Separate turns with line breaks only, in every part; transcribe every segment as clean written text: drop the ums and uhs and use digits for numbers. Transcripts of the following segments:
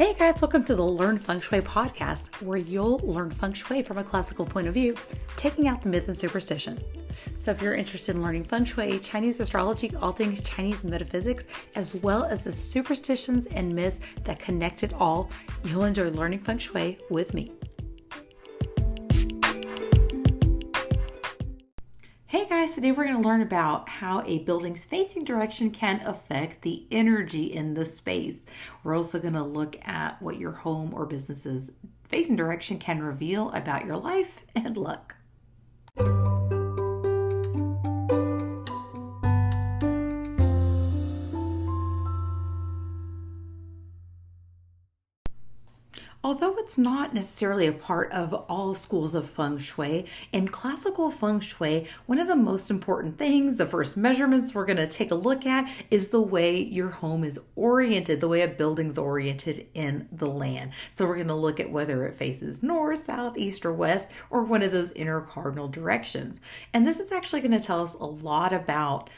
Hey guys, welcome to the Learn Feng Shui podcast, where you'll learn Feng Shui from a classical point of view, taking out the myth and superstition. So if you're interested in learning Feng Shui, Chinese astrology, all things Chinese metaphysics, as well as the superstitions and myths that connect it all, you'll enjoy learning Feng Shui with me. Hey guys, today we're going to learn about how a building's facing direction can affect the energy in the space. We're also going to look at what your home or business's facing direction can reveal about your life and luck. Although it's not necessarily a part of all schools of Feng Shui, in classical Feng Shui, one of the most important things, the first measurements we're going to take a look at, is the way your home is oriented, the way a building's oriented in the land. So we're going to look at whether it faces north, south, east, or west, or one of those inner cardinal directions. And this is actually going to tell us a lot about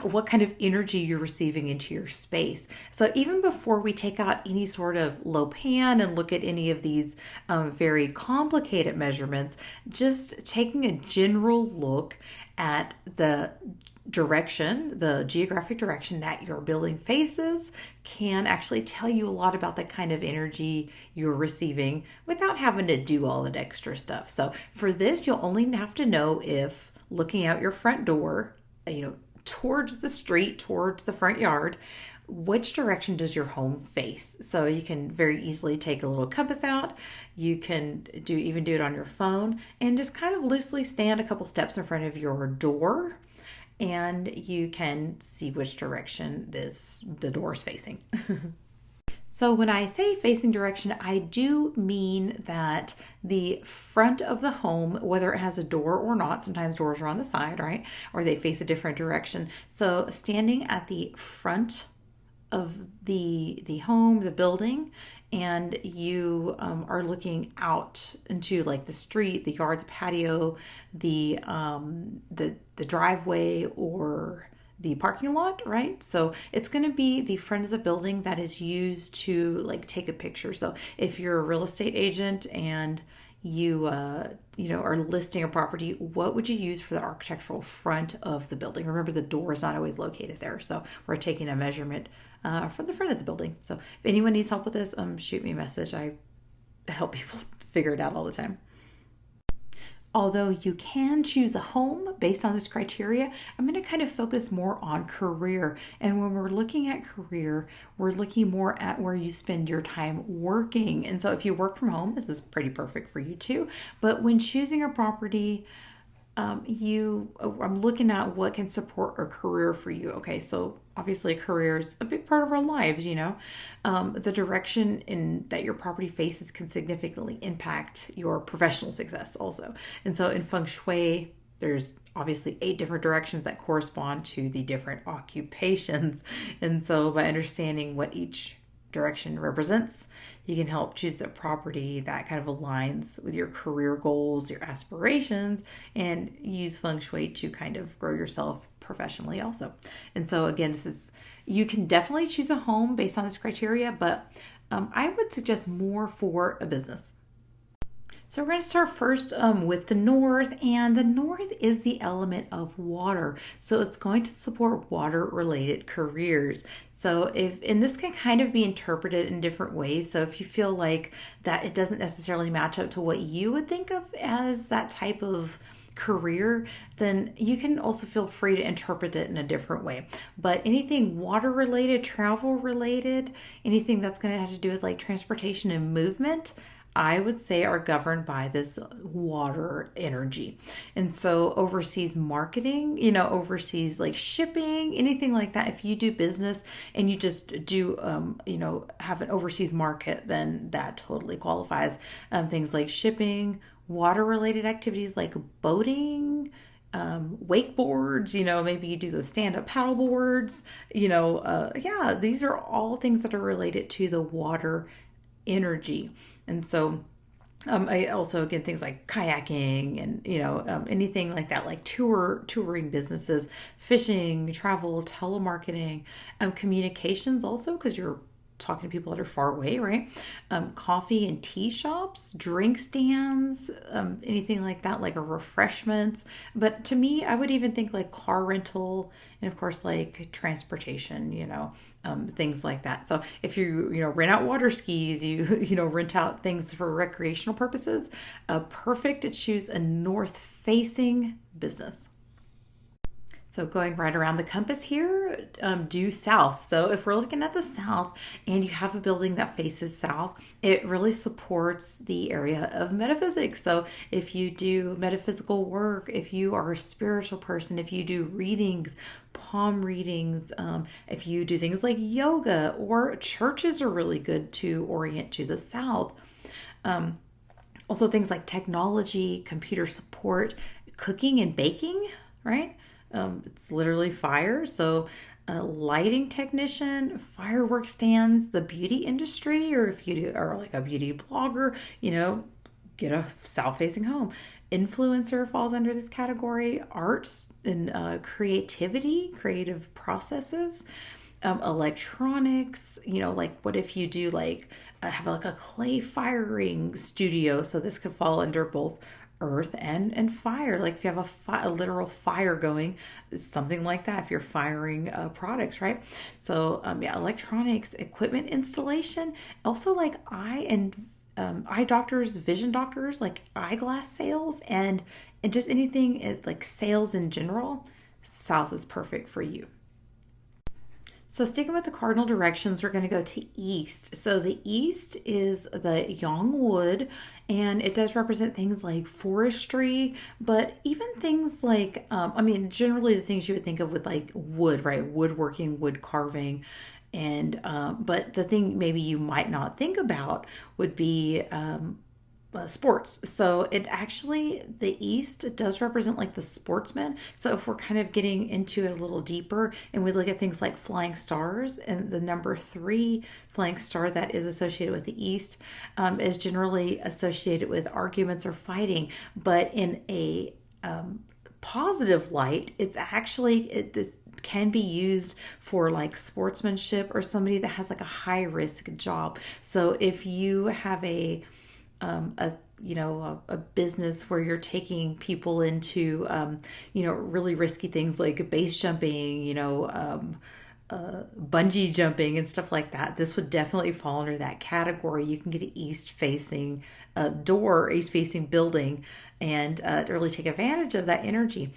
what kind of energy you're receiving into your space. So even before we take out any sort of low pan and look at any of these very complicated measurements, just taking a general look at the direction, the geographic direction that your building faces can actually tell you a lot about the kind of energy you're receiving without having to do all that extra stuff. So for this, you'll only have to know if looking out your front door, towards the street, towards the front yard, which direction does your home face? So you can very easily take a little compass out. You can even do it on your phone and just kind of loosely stand a couple steps in front of your door, and you can see which direction the door is facing. So when I say facing direction, I do mean that the front of the home, whether it has a door or not, sometimes doors are on the side, right? Or they face a different direction. So standing at the front of the home, the building, and you are looking out into like the street, the yard, the patio, the driveway, or the parking lot, right? So it's going to be the front of the building that is used to like take a picture. So if you're a real estate agent and you are listing a property, what would you use for the architectural front of the building? Remember, the door is not always located there. So we're taking a measurement from the front of the building. So if anyone needs help with this, shoot me a message. I help people figure it out all the time. Although you can choose a home based on this criteria, I'm going to kind of focus more on career. And when we're looking at career, we're looking more at where you spend your time working. And so if you work from home, this is pretty perfect for you too. But when choosing a property, I'm looking at what can support a career for you. Okay, so obviously career is a big part of our lives, the direction that your property faces can significantly impact your professional success also. And so in Feng Shui, there's obviously 8 different directions that correspond to the different occupations. And so by understanding what each direction represents, you can help choose a property that kind of aligns with your career goals, your aspirations, and use Feng Shui to kind of grow yourself professionally also. And so again, you can definitely choose a home based on this criteria, but I would suggest more for a business. So we're going to start first with the north, and the north is the element of water. So it's going to support water-related careers. And this can kind of be interpreted in different ways. So if you feel like that it doesn't necessarily match up to what you would think of as that type of career, then you can also feel free to interpret it in a different way. But anything water related, travel related, anything that's going to have to do with like transportation and movement, I would say are governed by this water energy. And so overseas marketing, overseas like shipping, anything like that. If you do business and you just do, have an overseas market, then that totally qualifies. Things like shipping, water related activities like boating, wakeboards, maybe you do those stand-up paddle boards, these are all things that are related to the water energy. And so I also, again, things like kayaking and, anything like that, like touring businesses, fishing, travel, telemarketing, communications also, because you're talking to people that are far away, right? Coffee and tea shops, drink stands, anything like that, like a refreshments. But to me, I would even think like car rental and of course like transportation, things like that. So if you rent out water skis, you rent out things for recreational purposes, perfect to choose a north facing business. So going right around the compass here, due south. So if we're looking at the south and you have a building that faces south, it really supports the area of metaphysics. So if you do metaphysical work, if you are a spiritual person, if you do readings, palm readings, if you do things like yoga, or churches are really good to orient to the south. Also things like technology, computer support, cooking and baking, right? It's literally fire. So a lighting technician, firework stands, the beauty industry, or if you are like a beauty blogger, get a south-facing home. Influencer falls under this category. Arts and creativity, creative processes. Electronics, like what if you do like have like a clay firing studio? So this could fall under both earth and fire. Like if you have a literal fire going, something like that, if you're firing products, right? So electronics, equipment installation, also like eye doctors, vision doctors, like eyeglass sales, and just anything like sales in general. South is perfect for you. So sticking with the cardinal directions, we're going to go to east. So the east is the yang wood, and it does represent things like forestry, but even things like, generally the things you would think of with like wood, right? Woodworking, wood carving. And, but the thing maybe you might not think about would be, sports. So the East does represent like the sportsman. So if we're kind of getting into it a little deeper and we look at things like flying stars, and the number 3 flying star that is associated with the East is generally associated with arguments or fighting, but in a positive light, this can be used for like sportsmanship or somebody that has like a high risk job. So if you have a business where you're taking people into, really risky things like base jumping, bungee jumping and stuff like that. This would definitely fall under that category. You can get an east facing door, east facing building, and really take advantage of that energy.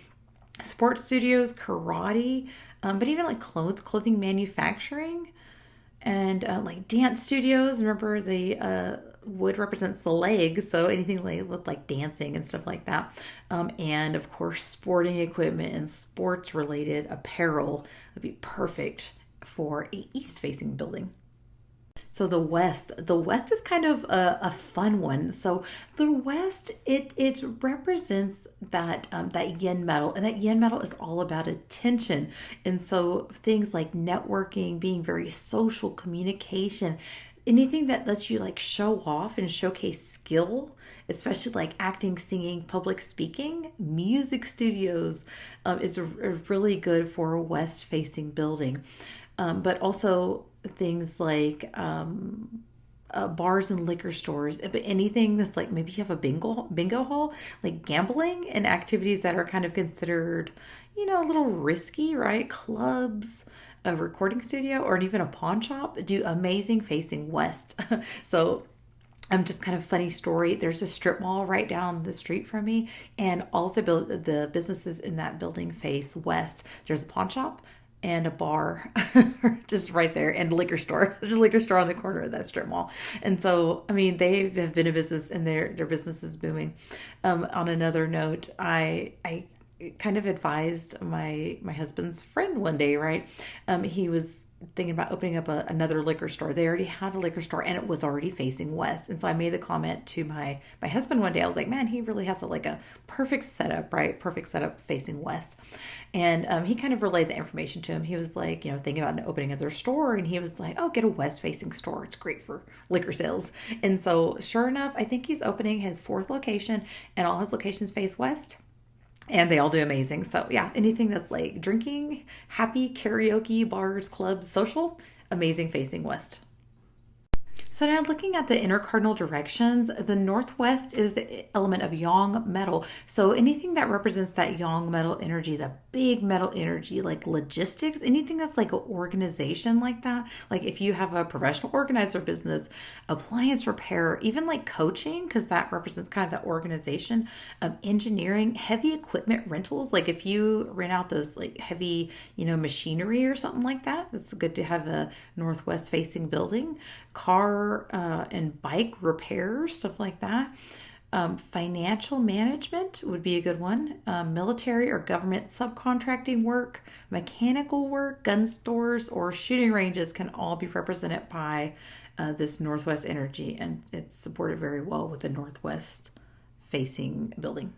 Sports studios, karate, but even like clothing manufacturing, and like dance studios. Remember the wood represents the legs, so anything like with like dancing and stuff like that, and of course sporting equipment and sports related apparel would be perfect for a east facing building. So the West is kind of a fun one. So the West, it represents that yin metal, and that yin metal is all about attention. And so things like networking, being very social, communication, anything that lets you like show off and showcase skill, especially like acting, singing, public speaking, music studios, is really good for a west facing building. But also things like bars and liquor stores, but anything that's like maybe you have a bingo hall, like gambling and activities that are kind of considered, a little risky, right? Clubs, a recording studio, or even a pawn shop do amazing facing west. So just kind of funny story. There's a strip mall right down the street from me, and all of the businesses in that building face west. There's a pawn shop and a bar just right there, and a liquor store. There's a liquor store on the corner of that strip mall. And so, they have been in business, and their business is booming. On another note, I kind of advised my husband's friend one day, right? He was thinking about opening up another liquor store. They already had a liquor store, and it was already facing west. And so I made the comment to my husband one day. I was like, man, he really has a perfect setup, right? Perfect setup facing west. And he kind of relayed the information to him. He was like, thinking about opening another store, and he was like, oh, get a west facing store. It's great for liquor sales. And so sure enough, I think he's opening his 4th location, and all his locations face west. And they all do amazing. So yeah, anything that's like drinking, happy, karaoke, bars, clubs, social, amazing facing west. So now looking at the inner cardinal directions, the northwest is the element of yang metal. So anything that represents that yang metal energy, the big metal energy, like logistics, anything that's like an organization like that. Like if you have a professional organizer business, appliance repair, even like coaching, because that represents kind of that organization, engineering, heavy equipment rentals. Like if you rent out those like heavy, machinery or something like that, it's good to have a northwest facing building. Car and bike repair, stuff like that. Financial management would be a good one. Military or government subcontracting work, mechanical work, gun stores, or shooting ranges can all be represented by this northwest energy, and it's supported very well with the northwest facing building.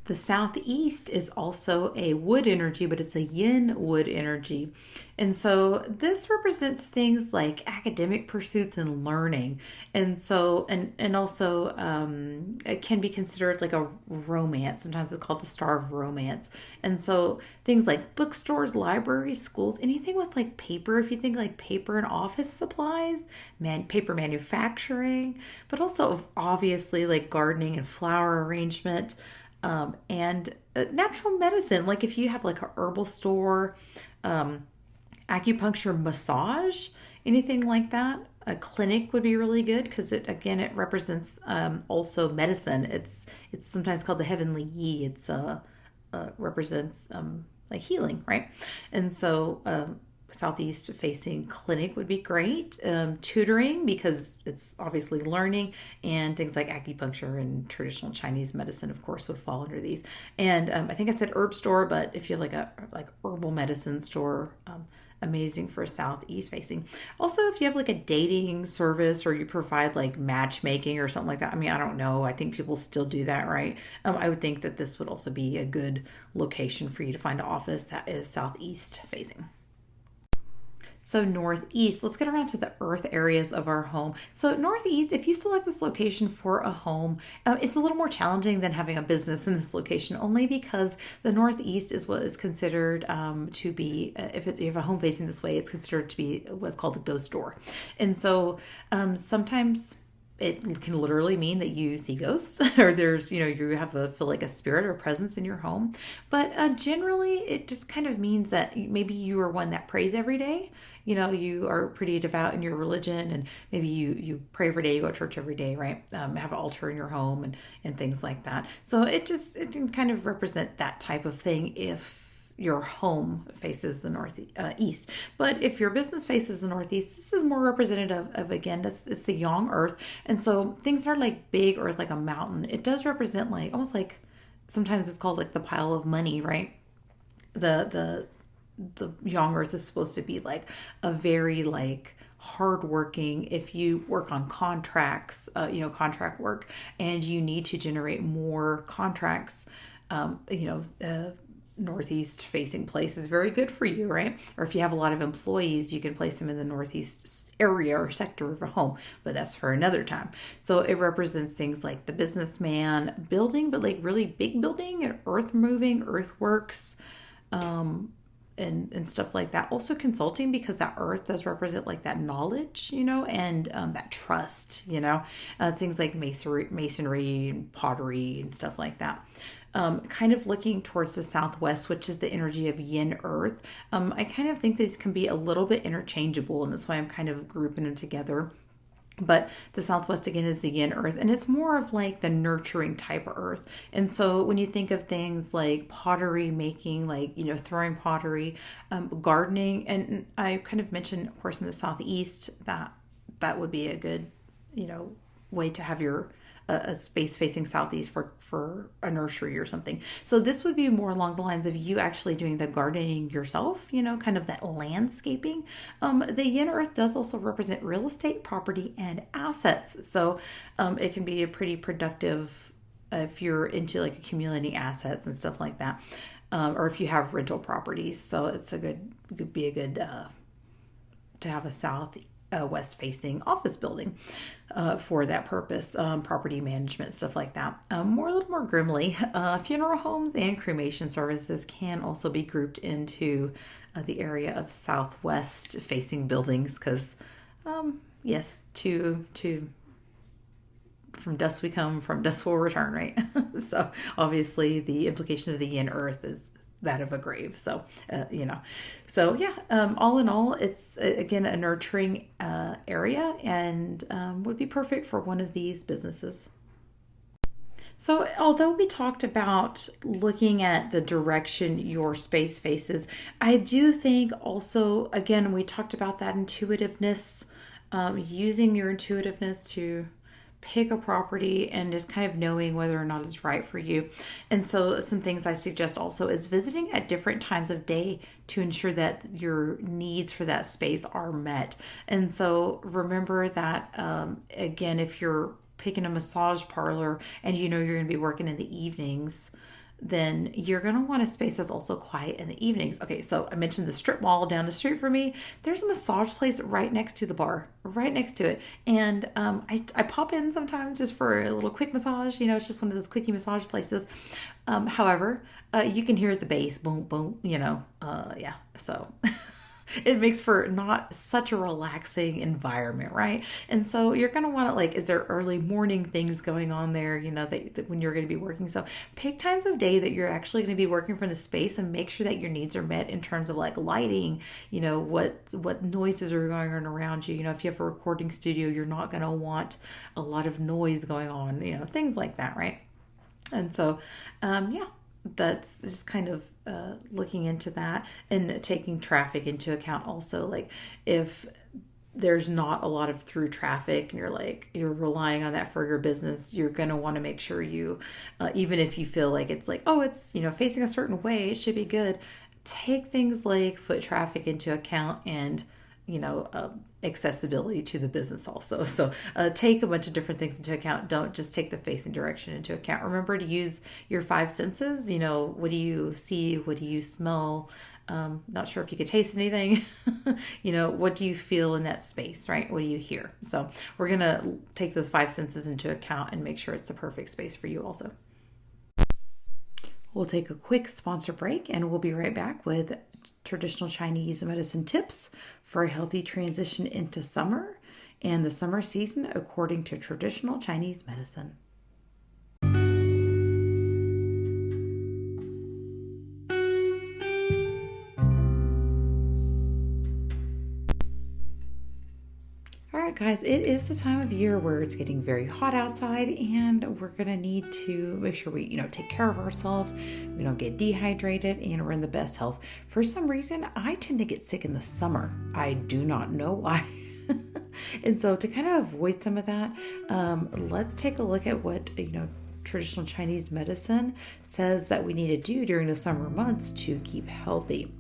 The southeast is also a wood energy, but it's a yin wood energy. And so this represents things like academic pursuits and learning. And so, and also it can be considered like a romance. Sometimes it's called the star of romance. And so things like bookstores, libraries, schools, anything with like paper, if you think like paper and office supplies, paper manufacturing, but also obviously like gardening and flower arrangement. And natural medicine, like if you have like a herbal store, acupuncture, massage, anything like that. A clinic would be really good because it represents also medicine. It's sometimes called the heavenly yi. It's represents like healing, right? And so southeast facing clinic would be great. Tutoring, because it's obviously learning, and things like acupuncture and traditional Chinese medicine, of course, would fall under these. And I think I said herb store, but if you have like a herbal medicine store, amazing for southeast facing. Also, if you have like a dating service or you provide like matchmaking or something like that, I mean, I don't know, I think people still do that, right? I would think that this would also be a good location for you to find an office that is southeast facing. So northeast, let's get around to the earth areas of our home. So northeast, if you select this location for a home, it's a little more challenging than having a business in this location, only because the northeast is what is considered to be, if you have a home facing this way, it's considered to be what's called a ghost door. And so sometimes it can literally mean that you see ghosts or there's, you feel like a spirit or presence in your home. But generally, it just kind of means that maybe you are one that prays every day. You are pretty devout in your religion, and maybe you pray every day, you go to church every day, right? Have an altar in your home and things like that. So it can kind of represent that type of thing if your home faces the northeast. But if your business faces the northeast, this is more representative of, again, it's the yang earth. And so things are like big earth, like a mountain. It does represent like, almost like, sometimes it's called like the pile of money, right? The yang earth is supposed to be like a very like hardworking, if you work on contracts, contract work, and you need to generate more contracts, northeast facing place is very good for you, right? Or if you have a lot of employees, you can place them in the northeast area or sector of a home, but that's for another time. So it represents things like the businessman building, but like really big building and earth moving, earthworks, and stuff like that. Also consulting, because that earth does represent like that knowledge, and that trust, things like masonry and pottery and stuff like that. Kind of looking towards the southwest, which is the energy of yin earth. I kind of think these can be a little bit interchangeable, and that's why I'm kind of grouping them together. But the southwest, again, is the yin earth, and it's more of like the nurturing type of earth. And so when you think of things like pottery making, like, throwing pottery, gardening, and I kind of mentioned, of course, in the southeast, that would be a good, way to have your a space facing southeast for a nursery or something. So this would be more along the lines of you actually doing the gardening yourself, kind of that landscaping. The yin earth does also represent real estate, property, and assets. So it can be a pretty productive if you're into like accumulating assets and stuff like that, or if you have rental properties. So it could be a good to have a west facing office building for that purpose, property management, stuff like that. A little more grimly, funeral homes and cremation services can also be grouped into the area of southwest facing buildings, because yes, to from dust we come, from dust we'll return, right? So obviously the implication of the yin earth is that of a grave. So, so yeah, all in all, it's again a nurturing area and would be perfect for one of these businesses. So, although we talked about looking at the direction your space faces, I do think also, again, we talked about that intuitiveness, using your intuitiveness to pick a property and just kind of knowing whether or not it's right for you. And so, some things I suggest also is visiting at different times of day to ensure that your needs for that space are met. And so, remember that, again, if you're picking a massage parlor and you know you're going to be working in the evenings, then you're going to want a space that's also quiet in the evenings. Okay, so I mentioned the strip mall down the street from me. There's a massage place right next to the bar, right next to it. And I pop in sometimes just for a little quick massage. It's just one of those quickie massage places. However, you can hear the bass, boom, boom, yeah. So it makes for not such a relaxing environment, right? And so you're going to want to, like, is there early morning things going on there, that when you're going to be working? So pick times of day that you're actually going to be working from the space and make sure that your needs are met in terms of like lighting, what noises are going on around you. If you have a recording studio, you're not going to want a lot of noise going on, things like that, right? And so, yeah, that's just kind of looking into that and taking traffic into account also. Like if there's not a lot of through traffic and you're relying on that for your business, you're going to want to make sure you, even if you feel like it's like, oh, it's, facing a certain way, it should be good. Take things like foot traffic into account and accessibility to the business also. So take a bunch of different things into account. Don't just take the facing direction into account. Remember to use your five senses. What do you see? What do you smell? Not sure if you could taste anything. What do you feel in that space, right? What do you hear? So we're going to take those five senses into account and make sure it's the perfect space for you also. We'll take a quick sponsor break and we'll be right back with traditional Chinese medicine tips for a healthy transition into summer and the summer season according to traditional Chinese medicine. All right, guys, it is the time of year where it's getting very hot outside and we're going to need to make sure we, take care of ourselves. We don't get dehydrated and we're in the best health. For some reason, I tend to get sick in the summer. I do not know why. And so to kind of avoid some of that, let's take a look at what, traditional Chinese medicine says that we need to do during the summer months to keep healthy.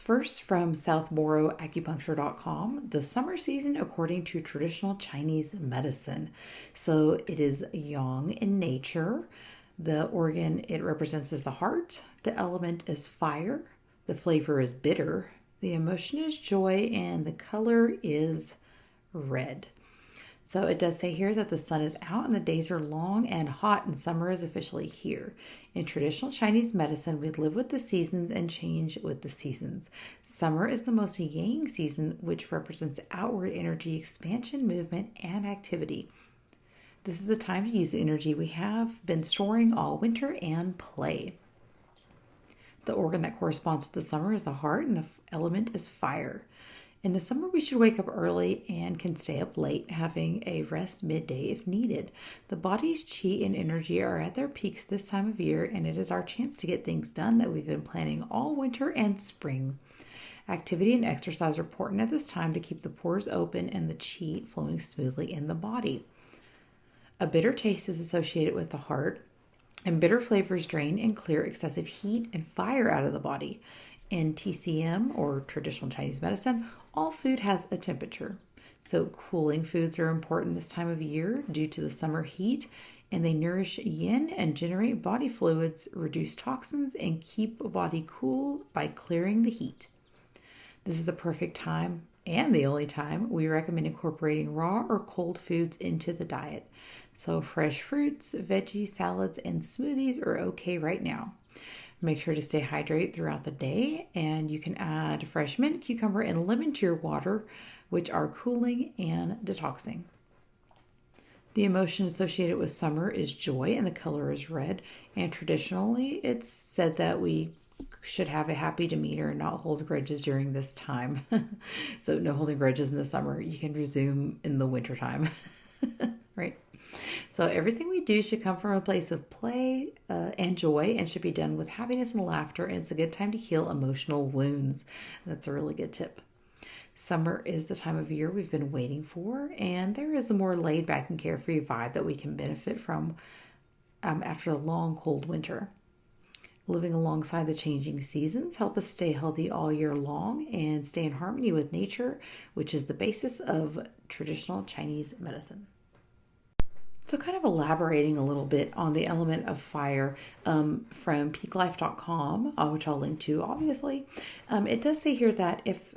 First, from southboroughacupuncture.com, the summer season according to traditional Chinese medicine. So it is yang in nature. The organ it represents is the heart. The element is fire. The flavor is bitter. The emotion is joy. And the color is red. So it does say here that the sun is out and the days are long and hot and summer is officially here. In traditional Chinese medicine, we live with the seasons and change with the seasons. Summer is the most yang season, which represents outward energy, expansion, movement, and activity. This is the time to use the energy we have been storing all winter and play. The organ that corresponds with the summer is the heart and the element is fire. In the summer, we should wake up early and can stay up late, having a rest midday if needed. The body's chi and energy are at their peaks this time of year, and it is our chance to get things done that we've been planning all winter and spring. Activity and exercise are important at this time to keep the pores open and the chi flowing smoothly in the body. A bitter taste is associated with the heart, and bitter flavors drain and clear excessive heat and fire out of the body. In TCM, or traditional Chinese medicine, all food has a temperature. So cooling foods are important this time of year due to the summer heat, and they nourish yin and generate body fluids, reduce toxins, and keep a body cool by clearing the heat. This is the perfect time and the only time we recommend incorporating raw or cold foods into the diet. So fresh fruits, veggies, salads, and smoothies are okay right now. Make sure to stay hydrated throughout the day, and you can add fresh mint, cucumber, and lemon to your water, which are cooling and detoxing. The emotion associated with summer is joy, and the color is red. And traditionally, it's said that we should have a happy demeanor and not hold grudges during this time. So no holding grudges in the summer. You can resume in the wintertime, right? So everything we do should come from a place of play and joy, and should be done with happiness and laughter. And it's a good time to heal emotional wounds. That's a really good tip. Summer is the time of year we've been waiting for, and there is a more laid back and carefree vibe that we can benefit from after a long, cold winter. Living alongside the changing seasons help us stay healthy all year long and stay in harmony with nature, which is the basis of traditional Chinese medicine. So kind of elaborating a little bit on the element of fire from peaklife.com, which I'll link to, obviously. It does say here that if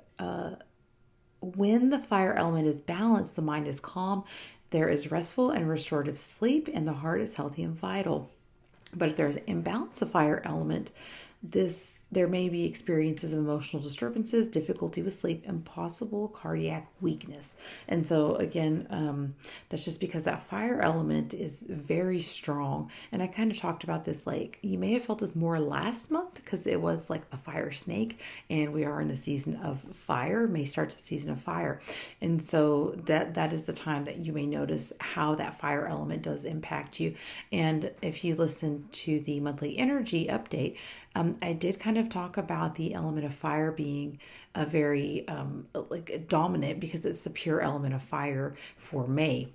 when the fire element is balanced, the mind is calm, there is restful and restorative sleep, and the heart is healthy and vital. But if there's an imbalance of fire element, there may be experiences of emotional disturbances, difficulty with sleep, and possible cardiac weakness. And so again, that's just because that fire element is very strong. And I kind of talked about this, like you may have felt this more last month because it was like a fire snake, and we are in the season of fire. May starts the season of fire, and so that is the time that you may notice how that fire element does impact you. And if you listen to the monthly energy update, I did kind of talk about the element of fire being a very dominant, because it's the pure element of fire for May.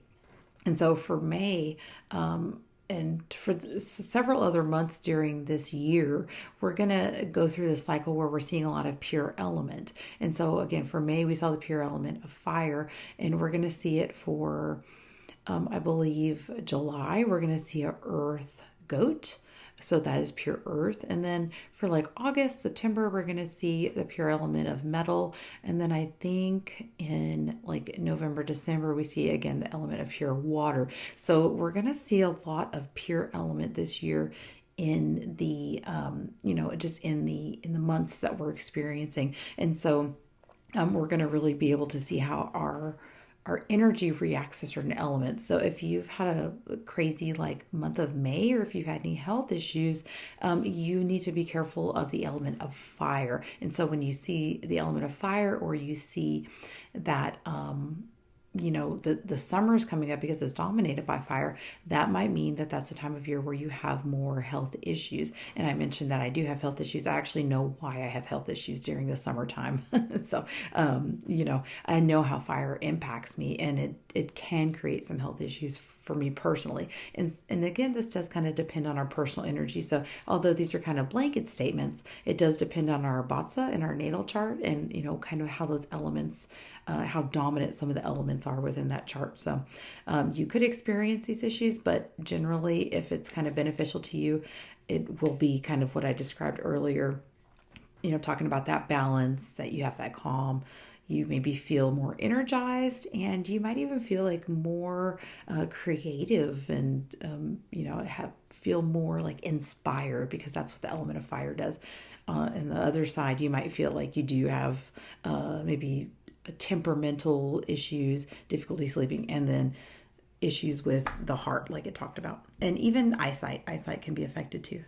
And so for May, and for several other months during this year, we're going to go through this cycle where we're seeing a lot of pure element. And so again, for May, we saw the pure element of fire, and we're going to see it for, I believe, July. We're going to see a earth goat. So that is pure earth. And then for like August, September, we're going to see the pure element of metal. And then I think in like November, December, we see again the element of pure water. So we're going to see a lot of pure element this year in the, just in the months that we're experiencing. And so we're going to really be able to see how our energy reacts to certain elements. So if you've had a crazy like month of May, or if you've had any health issues, you need to be careful of the element of fire. And so when you see the element of fire, or you see that the summer is coming up because it's dominated by fire, that might mean that that's the time of year where you have more health issues. And I mentioned that I do have health issues. I actually know why I have health issues during the summertime. So, I know how fire impacts me, and it can create some health issues for me personally. And again, this does kind of depend on our personal energy. So although these are kind of blanket statements, it does depend on our Batsa and our natal chart, and, kind of how those elements, how dominant some of the elements are within that chart. So you could experience these issues, but generally, if it's kind of beneficial to you, it will be kind of what I described earlier, talking about that balance, that you have that calm. You maybe feel more energized, and you might even feel like more creative, and feel more like inspired, because that's what the element of fire does. And the other side, you might feel like you do have maybe temperamental issues, difficulty sleeping, and then issues with the heart, like it talked about, and even eyesight. Eyesight can be affected too.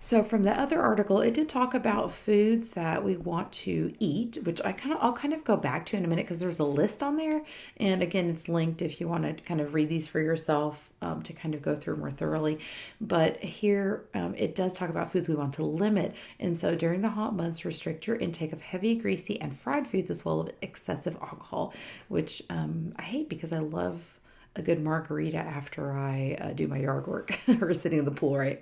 So from the other article, it did talk about foods that we want to eat, which I'll kind of go back to in a minute, because there's a list on there. And again, it's linked if you want to kind of read these for yourself, to kind of go through more thoroughly. But here it does talk about foods we want to limit. And so during the hot months, restrict your intake of heavy, greasy, and fried foods, as well as excessive alcohol, which I hate, because I love a good margarita after I do my yard work or sitting in the pool, right?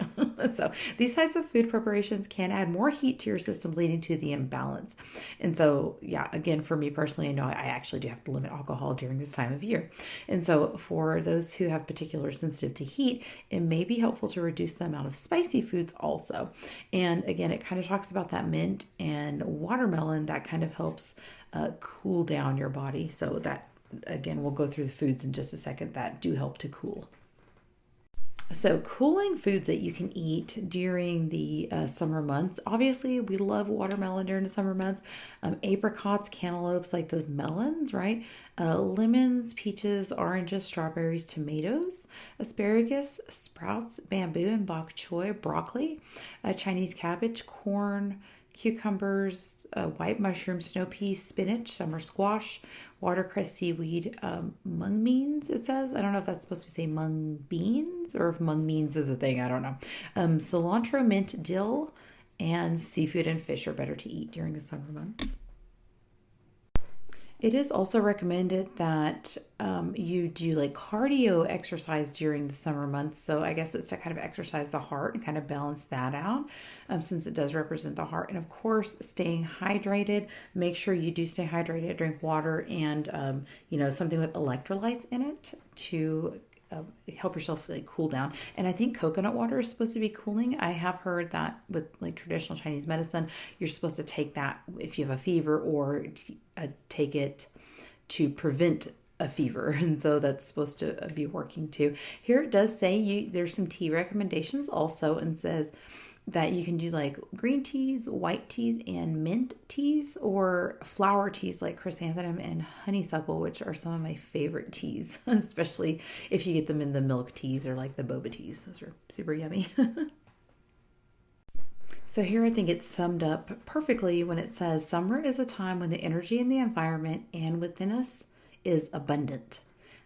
So these types of food preparations can add more heat to your system, leading to the imbalance. And so, yeah, again, for me personally, I know I actually do have to limit alcohol during this time of year. And so for those who have particular sensitive to heat, it may be helpful to reduce the amount of spicy foods also. And again, it kind of talks about that mint and watermelon that kind of helps cool down your body. So that, again, we'll go through the foods in just a second that do help to cool. So, cooling foods that you can eat during the summer months. Obviously, we love watermelon during the summer months. Apricots, cantaloupes, like those melons, right? Lemons, peaches, oranges, strawberries, tomatoes, asparagus, sprouts, bamboo and bok choy, broccoli, Chinese cabbage, corn, cucumbers, white mushroom, snow peas, spinach, summer squash, watercress, seaweed, mung beans, it says. I don't know if that's supposed to say mung beans or if mung beans is a thing. I don't know. Cilantro, mint, dill, and seafood and fish are better to eat during the summer months. It is also recommended that you do like cardio exercise during the summer months. So I guess it's to kind of exercise the heart and kind of balance that out since it does represent the heart. And of course, staying hydrated. Make sure you do stay hydrated, drink water and, something with electrolytes in it to help yourself like cool down. And I think coconut water is supposed to be cooling. I have heard that with like traditional Chinese medicine, you're supposed to take that if you have a fever or take it to prevent a fever. And so that's supposed to be working too. Here it does say there's some tea recommendations also, and says that you can do like green teas, white teas, and mint teas, or flower teas like chrysanthemum and honeysuckle, which are some of my favorite teas, especially if you get them in the milk teas or like the boba teas. Those are super yummy. So here I think it's summed up perfectly when it says summer is a time when the energy in the environment and within us is abundant.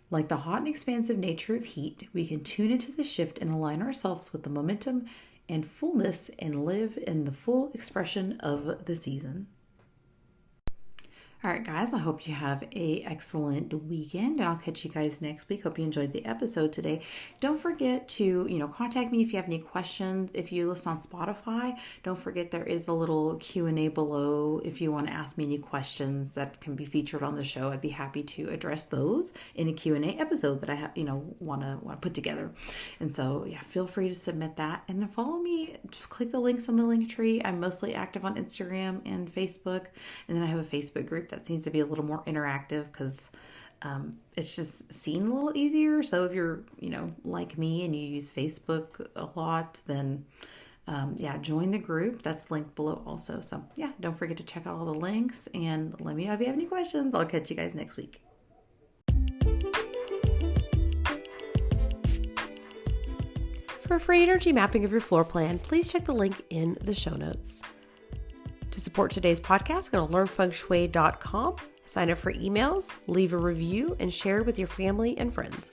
Like the hot and expansive nature of heat, we can tune into the shift and align ourselves with the momentum and fullness and live in the full expression of the season. All right, guys, I hope you have an excellent weekend. I'll catch you guys next week. Hope you enjoyed the episode today. Don't forget to, contact me if you have any questions. If you listen on Spotify, don't forget there is a little Q&A below. If you want to ask me any questions that can be featured on the show, I'd be happy to address those in a Q&A episode that I have, want to put together. And so, yeah, feel free to submit that and then follow me. Just click the links on the link tree. I'm mostly active on Instagram and Facebook, and then I have a Facebook group that seems to be a little more interactive because it's just seen a little easier. So if you're, like me and you use Facebook a lot, then join the group. That's linked below also. So yeah, don't forget to check out all the links and let me know if you have any questions. I'll catch you guys next week.
For a free energy mapping of your floor plan, please check the link in the show notes. To support today's podcast, go to learnfengshui.com, sign up for emails, leave a review, and share with your family and friends.